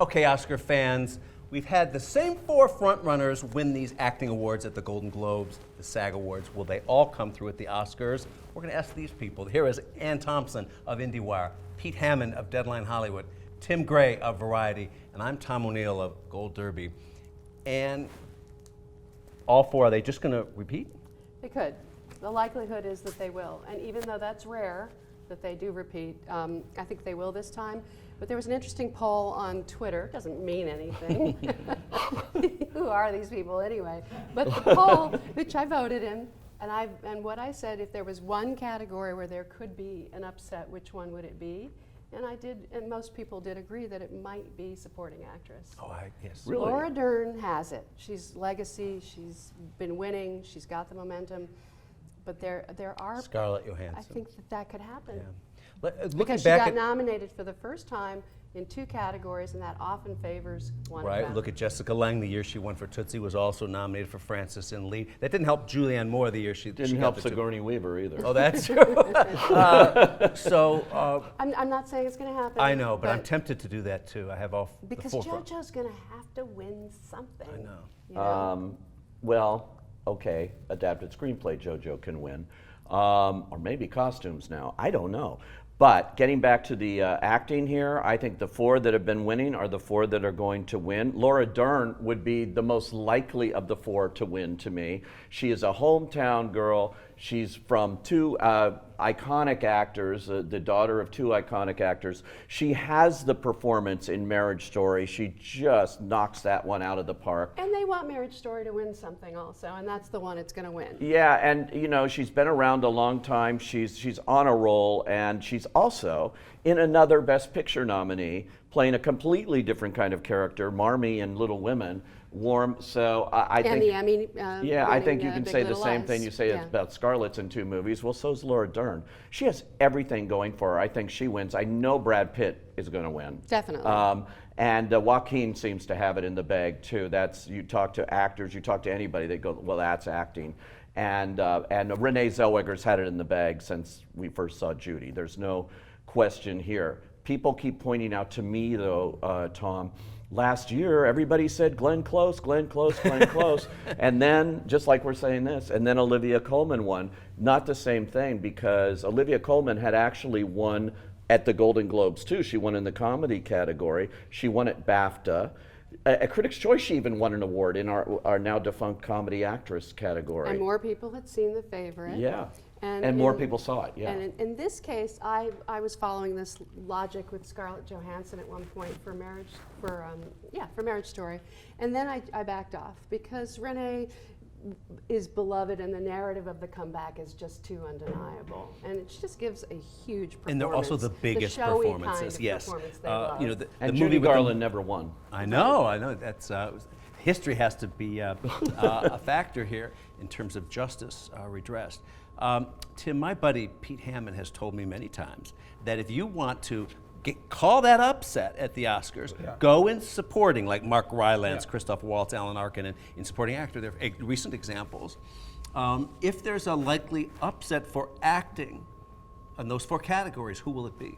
Okay, Oscar fans, we've had the same 4 frontrunners win these acting awards at the Golden Globes, the SAG Awards. Will they all come through at the Oscars? We're going to ask these people. Here is Thompson of Indiewire, Pete Hammond of Deadline Hollywood, Tim Gray of Variety, and I'm Tom O'Neill of Gold Derby. And all 4, are they just going to repeat? They could. The likelihood is that they will. And even though that's rare that they do repeat, I think they will this time. But there was an interesting poll on Twitter. Doesn't mean anything. Who are these people anyway? But the poll, which I voted in, and what I said, if there was one category where there could be an upset, which one would it be? And I did, and most people did agree that it might be supporting actress. Oh, yes. Really? Laura Dern has it. She's legacy. She's been winning. She's got the momentum. But there are. Scarlett Johansson. I think that could happen. Yeah. Because she got nominated for the first time in 2 categories, and that often favors one of them. Right. Look at Jessica Lange. The year she won for Tootsie was also nominated for Frances in Lead. That didn't help Julianne Moore the year she Didn't help Sigourney Weaver either. Oh, that's true. I'm not saying it's going to happen. I know, but I'm tempted to do that too. I have all because the 4 Jojo's going to have to win something. I know. You know? Well, okay, adapted screenplay Jojo can win. Or maybe costumes now. I don't know. But getting back to the acting here, I think the 4 that have been winning are the 4 that are going to win. Laura Dern would be the most likely of the 4 to win to me. She is a hometown girl. She's from 2 iconic actors, the daughter of 2 iconic actors. She has the performance in Marriage Story. She just knocks that one out of the park. And they want Marriage Story to win something also, and that's the one it's going to win. Yeah, and you know, she's been around a long time. She's on a roll, and she's also in another Best Picture nominee, playing a completely different kind of character, Marmee in Little Women. Warm, so I think. And the Emmy. Yeah, I think you can Big say the Little same Lies. thing you say about Scarlett's in 2 movies. Well, so's Laura Dern. She has everything going for her. I think she wins. I know Brad Pitt is going to win. Definitely. And Joaquin seems to have it in the bag too. That's, you talk to actors, you talk to anybody, they go, well, that's acting. And Renee Zellweger's had it in the bag since we first saw Judy. There's no question here. People keep pointing out to me though, Tom, last year, everybody said Glenn Close, Glenn Close, Glenn Close. And then, just like we're saying this, and then Olivia Colman won. Not the same thing, because Olivia Colman had actually won at the Golden Globes too. She won in the comedy category. She won at BAFTA. At Critics' Choice, she even won an award in our now defunct comedy actress category. And more people had seen The Favorite. Yeah. And more people saw it, yeah. And in this case, I was following this logic with Scarlett Johansson at one point for Marriage Story, and then I backed off because Renee is beloved, and the narrative of the comeback is just too undeniable, and it just gives a huge performance. And they're also the biggest showy performances. kind of Yes, performance they love. you know, And the Judy movie Garland never won. I know. That's history has to be a factor here in terms of justice redressed. Tim, my buddy Pete Hammond has told me many times that if you want to call that upset at the Oscars, go in supporting, like Mark Rylance, Christoph Waltz, Alan Arkin, in supporting actor. There are recent examples. If there's a likely upset for acting in those 4 categories, who will it be?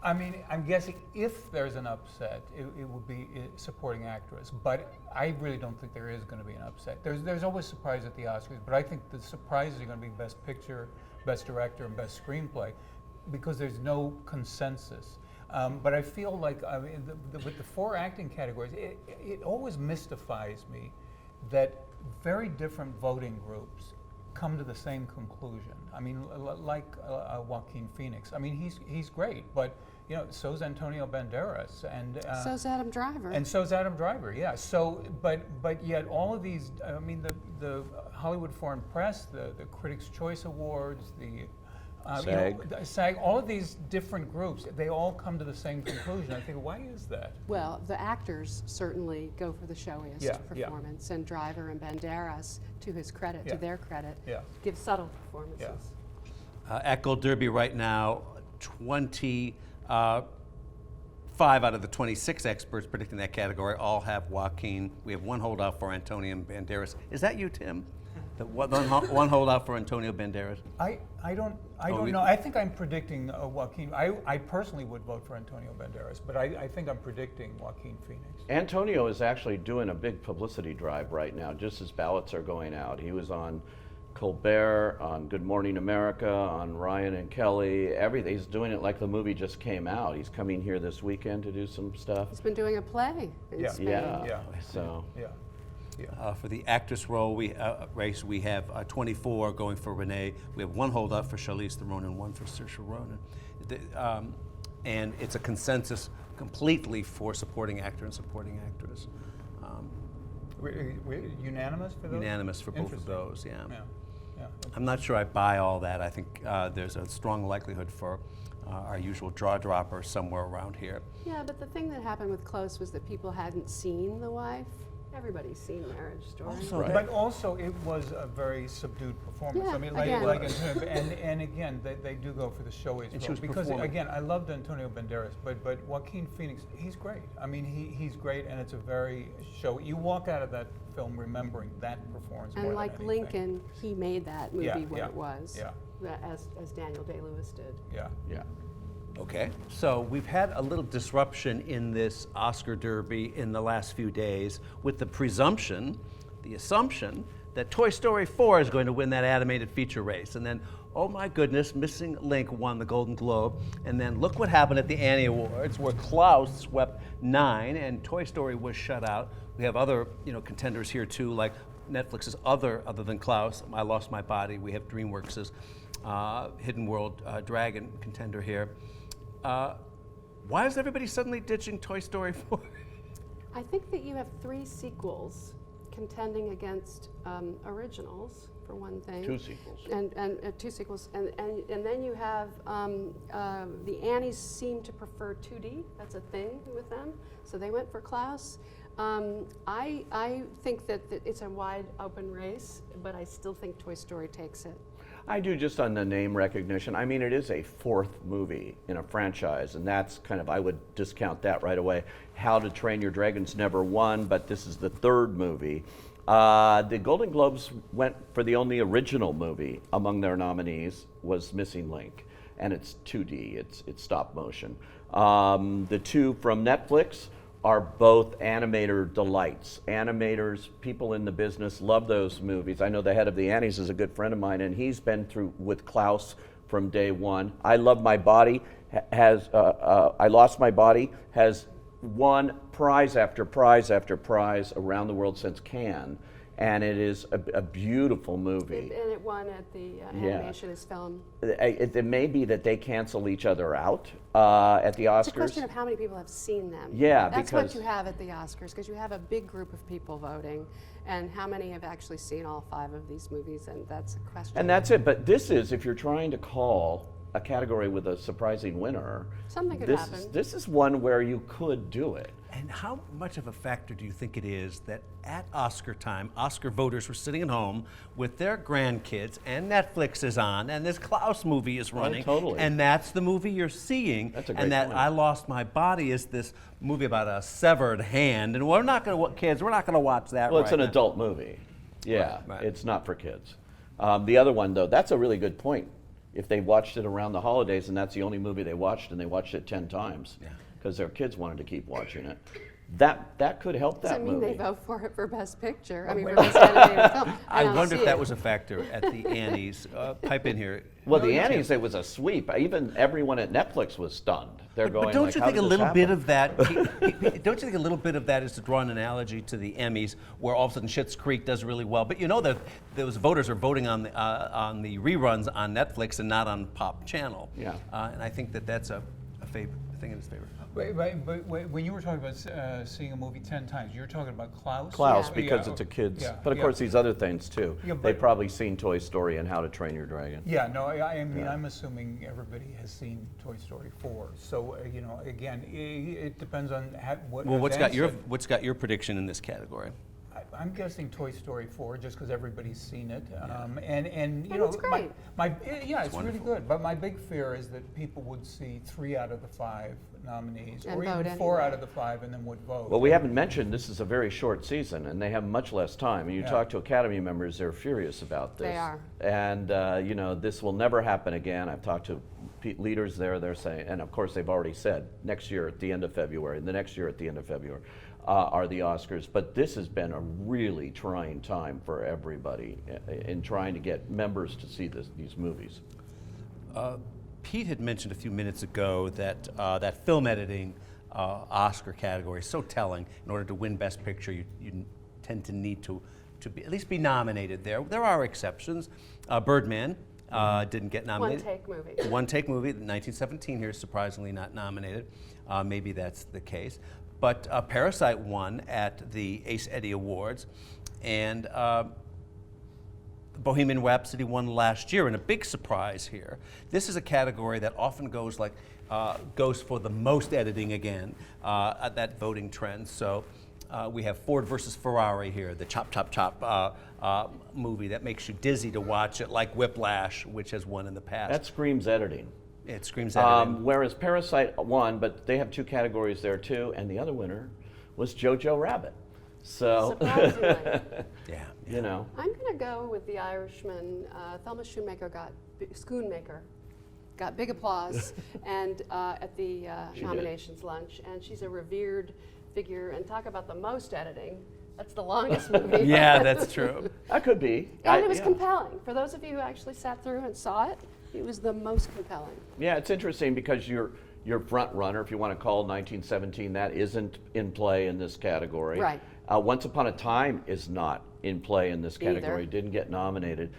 I mean, I'm guessing if there's an upset, it would be supporting actress. But I really don't think there is going to be an upset. There's always surprise at the Oscars, but I think the surprises are going to be Best Picture, Best Director, and Best Screenplay, because there's no consensus. But I feel like with the 4 acting categories, it always mystifies me that very different voting groups come to the same conclusion. I mean, like Joaquin Phoenix. I mean, he's great, but you know, so's Antonio Banderas, and so's Adam Driver. And so's Adam Driver. Yeah. So, but yet all of these. I mean, the Hollywood Foreign Press, the Critics' Choice Awards, the SAG. SAG, all of these different groups, they all come to the same conclusion. I think, why is that? Well, the actors certainly go for the showiest performance, and Driver and Banderas, to his credit, to their credit, give subtle performances. At Gold Derby right now, 25 out of the 26 experts predicting that category all have Joaquin. We have one holdout for Antonio Banderas. Is that you, Tim? The one holdout for Antonio Banderas. I don't we- know. I think I'm predicting Joaquin. I personally would vote for Antonio Banderas, but I think I'm predicting Joaquin Phoenix. Antonio is actually doing a big publicity drive right now, just as ballots are going out. He was on Colbert, on Good Morning America, on Ryan and Kelly, everything. He's doing it like the movie just came out. He's coming here this weekend to do some stuff. He's been doing a play in Yeah. Spain. Yeah. So Yeah. For the actress role race, we have 24 going for Renee. We have one holdout for Charlize Theron and one for Saoirse Ronan. And it's a consensus completely for supporting actor and supporting actress. Unanimous for those? Unanimous for both of Interesting. those, yeah. Yeah. I'm not sure I buy all that. I think there's a strong likelihood for our usual jaw dropper somewhere around here. Yeah, but the thing that happened with Close was that people hadn't seen The Wife. Everybody's seen Marriage Story. Also, Right. But also, it was a very subdued performance. Yeah, I mean, again. and again, they do go for the showy And she role was because performing. again, I loved Antonio Banderas, but Joaquin Phoenix, he's great. I mean, he's great, and it's a very showy. You walk out of that film remembering that performance more And than like anything. Lincoln, he made that movie Yeah, what yeah, it was, yeah. as Daniel Day-Lewis did. Yeah. yeah. Okay, so we've had a little disruption in this Oscar Derby in the last few days with the assumption that Toy Story 4 is going to win that animated feature race. And then, oh my goodness, Missing Link won the Golden Globe. And then look what happened at the Annie Awards, where Klaus swept 9 and Toy Story was shut out. We have other contenders here too, like Netflix's other than Klaus, I Lost My Body. We have DreamWorks' Hidden World Dragon contender here. Why is everybody suddenly ditching Toy Story 4? I think that you have 3 sequels contending against originals, for one thing. 2 sequels. And 2 sequels, and then you have the Annies seem to prefer 2D. That's a thing with them, so they went for Klaus. I think that it's a wide open race, but I still think Toy Story takes it. I do, just on the name recognition. I mean, it is a 4th movie in a franchise, and that's kind of, I would discount that right away. How to Train Your Dragon's never won, but this is the 3rd movie. The Golden Globes went for the only original movie among their nominees was Missing Link, and it's 2D, it's stop motion. The 2 from Netflix are both animator delights. Animators, people in the business love those movies. I know the head of the Annies is a good friend of mine, and he's been through with Klaus from day one. I Love My Body I Lost My Body has won prize after prize after prize around the world since Cannes, and it is a beautiful movie. And it won at the Animation is Film. It may be that they cancel each other out at the Oscars. It's a question of how many people have seen them. Yeah, That's because what you have at the Oscars, because you have a big group of people voting, and how many have actually seen all 5 of these movies, and that's a question. And that's it. But this is, if you're trying to call a category with a surprising winner, Something could this happen. this is one where you could do it. And how much of a factor do you think it is that at Oscar time, Oscar voters were sitting at home with their grandkids, and Netflix is on, and this Klaus movie is running, totally. and that's the movie you're seeing, That's a great and that point. I Lost My Body is this movie about a severed hand, and we're not going to, kids, we're not going to watch that. Well, it's right an now. adult movie. Yeah, Right. it's not for kids. The other one, though, that's a really good point. If they watched it around the holidays and that's the only movie they watched, and they watched it 10 times because their kids wanted to keep watching it, that could help that Doesn't mean movie. they vote for it for Best Picture. I mean, for Best Animated Film. I don't wonder see if that it. was a factor at the Annies. Pipe in here. Well, the Annies, it was a sweep. Even everyone at Netflix was stunned. They're going But don't like, you how think did a this little bit happen? of that? Don't you think a little bit of that is to draw an analogy to the Emmys, where all of a sudden Schitt's Creek does really well, but you know that those voters are voting on the reruns on Netflix and not on Pop Channel. Yeah. And I think that that's a thing in his favor. But when you were talking about seeing a movie 10 times, you're talking about Klaus? Klaus, Yeah. because Yeah, it's a kid's. yeah, But of yeah. course, these other things too. Yeah, but- They've probably seen Toy Story and How to Train Your Dragon. Yeah, no, I mean, I'm assuming everybody has seen Toy Story 4. So, again, it depends on what. Well, as what's Ann got said, your prediction in this category? I'm guessing Toy Story 4, just because everybody's seen it, and you And know, it's great. it's really wonderful. good. But my big fear is that people would see 3 out of the 5 nominees, And or even vote 4 anyway. out of the 5, and then would vote. Well, we haven't mentioned this is a very short season, and they have much less time. And you Yeah. talk to Academy members; they're furious about this. They are. And you know, this will never happen again. I've talked to leaders there; they're saying, and of course, they've already said next year at the end of February, and the next year at the end of February are the Oscars. But this has been a really trying time for everybody in trying to get members to see these movies. Pete had mentioned a few minutes ago that that film editing Oscar category is so telling. In order to win Best Picture, you tend to need to be, at least be nominated there. There are exceptions. Birdman didn't get nominated. One-take movie. One-take movie, 1917 here, surprisingly not nominated. Maybe that's the case. But Parasite won at the Ace Eddie Awards, and Bohemian Rhapsody won last year, and a big surprise here. This is a category that often goes goes for the most editing again at that voting trend. So we have Ford versus Ferrari here, the chop, chop, chop movie that makes you dizzy to watch it, like Whiplash, which has won in the past. That screams editing. It screams editing. Whereas Parasite won, but they have 2 categories there too, and the other winner was Jojo Rabbit. So, Surprisingly. Yeah. you know. I'm going to go with The Irishman. Thelma Schoonmaker got big applause and at the nominations lunch, and she's a revered figure. And talk about the most editing. That's the longest movie. Yeah, that's true. That could be. And it was yeah. compelling. For those of you who actually sat through and saw it, it was the most compelling. Yeah, it's interesting because your front runner, if you want to call 1917, that isn't in play in this category. Right. Once Upon a Time is not in play in this category. Either. Didn't get nominated.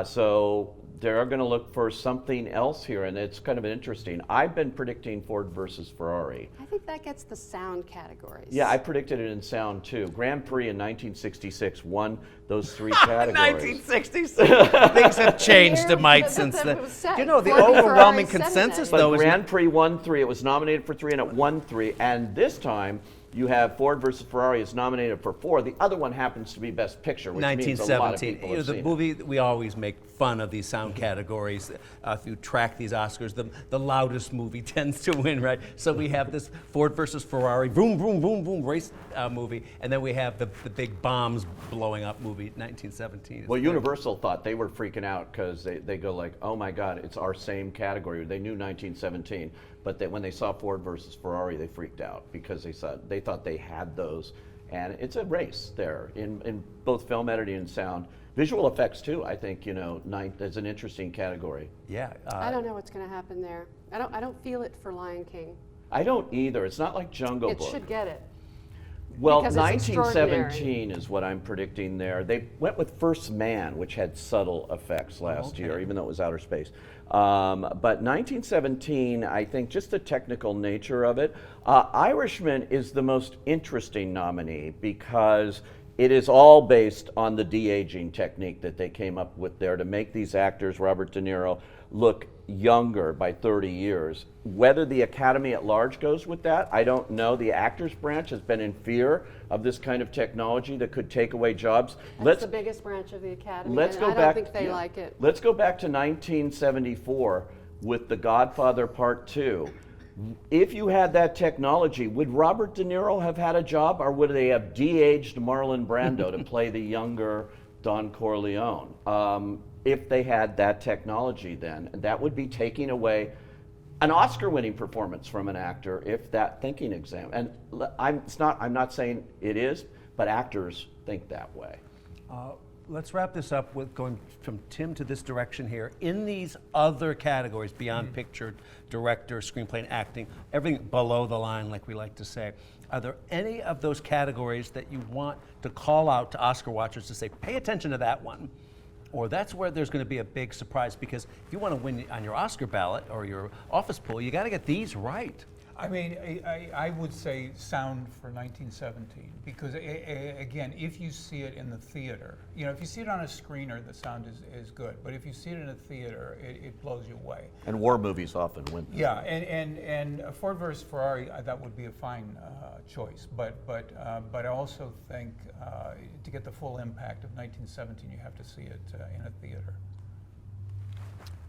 So they're going to look for something else here, and it's kind of interesting. I've been predicting Ford versus Ferrari. I think that gets the sound categories. Yeah, I predicted it in sound too. Grand Prix in 1966 won those 3 categories. 1966. Things have changed a mite since then. It was set. You know, the Ford v. overwhelming Ferrari consensus, set it. But though, is Grand Prix won 3. It was nominated for 3 and it won 3. And this time you have Ford versus Ferrari is nominated for 4. The other one happens to be Best Picture, which means a lot of 1917. people You know, have the seen it. movie, we always make fun of these sound categories. If you track these Oscars, the loudest movie tends to win, right? So we have this Ford versus Ferrari, boom, boom, boom, boom, race movie, and then we have the big bombs blowing up movie, 1917. Well, Universal thought they were freaking out because they go like, oh my God, it's our same category. They knew 1917, but when they saw Ford versus Ferrari, they freaked out because they thought they had those. And it's a race there in both film editing and sound. Visual effects too, I think, you know, is an interesting category. Yeah. I don't know what's going to happen there. I don't feel it for Lion King. I don't either. It's not like Jungle It Book. should get it. Well, because it's 1917 is what I'm predicting there. They went with First Man, which had subtle effects last year, even though it was outer space. But 1917, I think just the technical nature of it. Irishman is the most interesting nominee because it is all based on the de-aging technique that they came up with there to make these actors, Robert De Niro, look younger by 30 years. Whether the Academy at large goes with that, I don't know. The actors branch has been in fear of this kind of technology that could take away jobs. That's the biggest branch of the Academy, Let's and go I don't back. think they like it. Let's go back to 1974 with The Godfather Part 2. If you had that technology, would Robert De Niro have had a job, or would they have de-aged Marlon Brando to play the younger Don Corleone? If they had that technology, then that would be taking away an Oscar-winning performance from an actor if that thinking exam. And I'm not saying it is, but actors think that way. Let's wrap this up with going from Tim to this direction here. In these other categories, beyond picture, director, screenplay, and acting, everything below the line, like we like to say, are there any of those categories that you want to call out to Oscar watchers to say, pay attention to that one? Or that's where there's going to be a big surprise, because if you want to win on your Oscar ballot or your office poll, you got to get these right. I mean, I would say sound for 1917 because again, if you see it in the theater, you know, if you see it on a screener, the sound is good. But if you see it in a theater, it blows you away. And war movies often win. Yeah, and Ford versus Ferrari, that would be a fine choice. But I also think to get the full impact of 1917, you have to see it in a theater.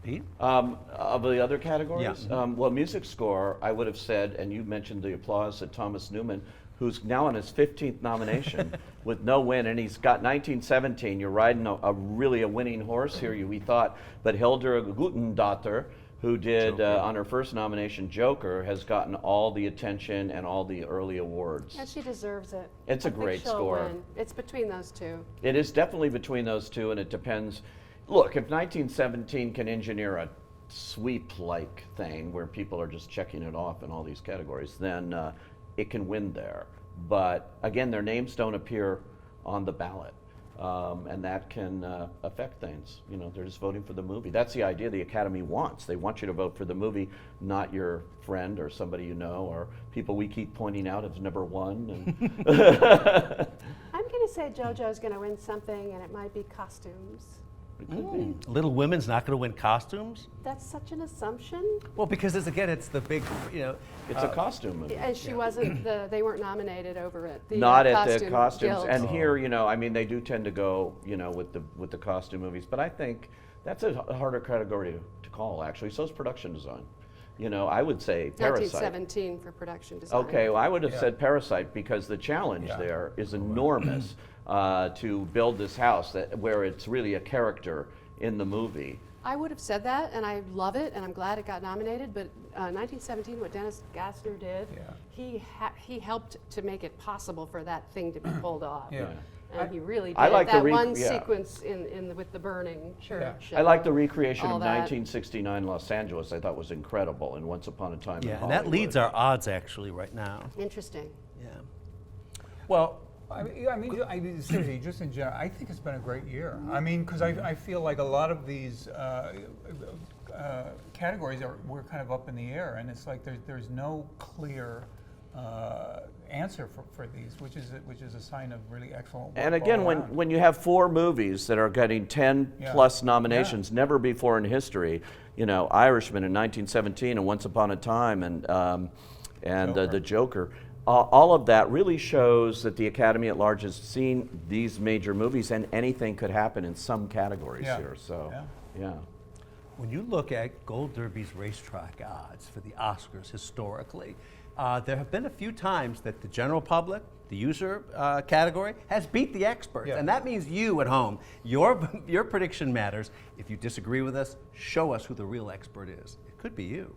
Pete? Of the other categories? Yeah. Well, music score, I would have said, and you mentioned the applause at Thomas Newman, who's now on his 15th nomination with no win, and he's got 1917. You're riding a winning horse here, we thought. But Hildur Gutendotter, who did on her first nomination, Joker, has gotten all the attention and all the early awards. And she deserves it. It's a I think great she'll score. win. It's between those two. It is definitely between those two, and it depends. Look, if 1917 can engineer a sweep-like thing where people are just checking it off in all these categories, then it can win there. But again, their names don't appear on the ballot, and that can affect things. You know, they're just voting for the movie. That's the idea the Academy wants. They want you to vote for the movie, not your friend or somebody you know or people we keep pointing out as number one. And I'm going to say Jojo's going to win something, and it might be costumes. it could be. Little Women's not going to win costumes? That's such an assumption. Well, because it's the big, you know. It's a costume movie. And she wasn't they weren't nominated over it. The, Not at costume the costumes. guild. And here, you know, I mean, they do tend to go, you know, with the costume movies. But I think that's a harder category to call, actually. So is production design. You know, I would say Parasite. 1917 for production design. Okay, well, I would have said Parasite because the challenge there is enormous to build this house where it's really a character in the movie. I would have said that, and I love it, and I'm glad it got nominated. But 1917, what Dennis Gassner did, he helped to make it possible for that thing to be pulled off. Yeah. And he really did. I like that the one sequence with the burning church. I like the recreation all of that. 1969 Los Angeles. I thought was incredible, and Once Upon a Time in Yeah, and Hollywood. that leads our odds actually right now. Interesting. Yeah. Well, I mean, seriously, just in general, I think it's been a great year. I mean, because I feel like a lot of these categories were kind of up in the air, and it's like there's no clear answer for these, which is a sign of really excellent work. And again, all around. when you have 4 movies that are getting 10 plus nominations, never before in history, you know, Irishman in 1917 and Once Upon a Time and the Joker, all of that really shows that the Academy at large has seen these major movies, and anything could happen in some categories here. So, yeah. When you look at Gold Derby's racetrack odds for the Oscars historically, there have been a few times that the general public, the user category, has beat the experts. And that means you at home, your prediction matters. If you disagree with us, show us who the real expert is. It could be you.